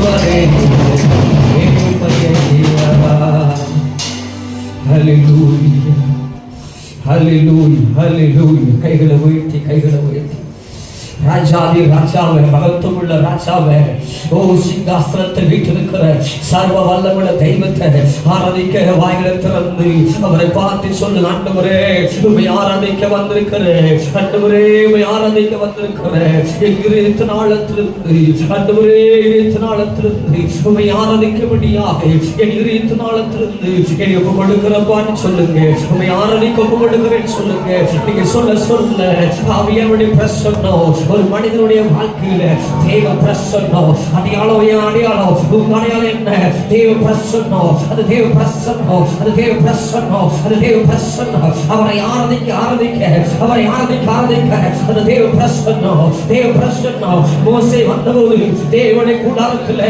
அவரே மேன்மைய தேவன். ஹல்லேலூயா ஹல்லேலூயா ஹல்லேலூயா. கைகளை உயர்த்தி கைகளை உயர்த்தி ராஜாதி ராஜாவே, மகத்துவமுள்ள ராஜாவே, ஓ சிங்காசனத்தை வீட்டிருக்கிற சர்வ வல்லமுள்ள தெய்வத்தை ஆராதிக்க வாய்களை திறந்து அவரை பார்த்து சொல்லு, ஆண்டவரே உம்மை ஆராதிக்க வந்திருக்கிறேன், ஆண்டவரே உம்மை ஆராதிக்க வந்திருக்கிறேன். என் இதயத்தின் ஆழத்திலிருந்து ஆண்டவரே, இதயத்தின் ஆழத்திலிருந்து உம்மை ஆராதிக்கும்படியாக என் இதயத்தின் ஆழத்திலிருந்து என்னை ஒப்பு கொடுக்கிறப்பான்னு சொல்லுங்க. உம்மை ஆராதிக்க ஒப்பு கொடுக்கிறேன்னு சொல்லுங்க. நீங்க சொல்ல சொல்ல ஆவியானுடைய பிரசன்னம் ஒரு மனிதனுடைய வாழ்க்கையில தேவ பிரசன்னம் அடையாளம். அடையாளம் உங்க அடையாளம் என்ன? தேவ பிரசன்னம். அது தேவ பிரசன்னம், அது தேவ பிரசன்னம், அது தேவ பிரசன்னம். அவரை ஆராதிக்க ஆராதிக்க அவரை ஆராதிக்க ஆராதிக்க அது தேவ பிரசன்னம், தேவ பிரசன்னம். மோசே வந்தபோது தேவனுடைய கூடாரத்தில்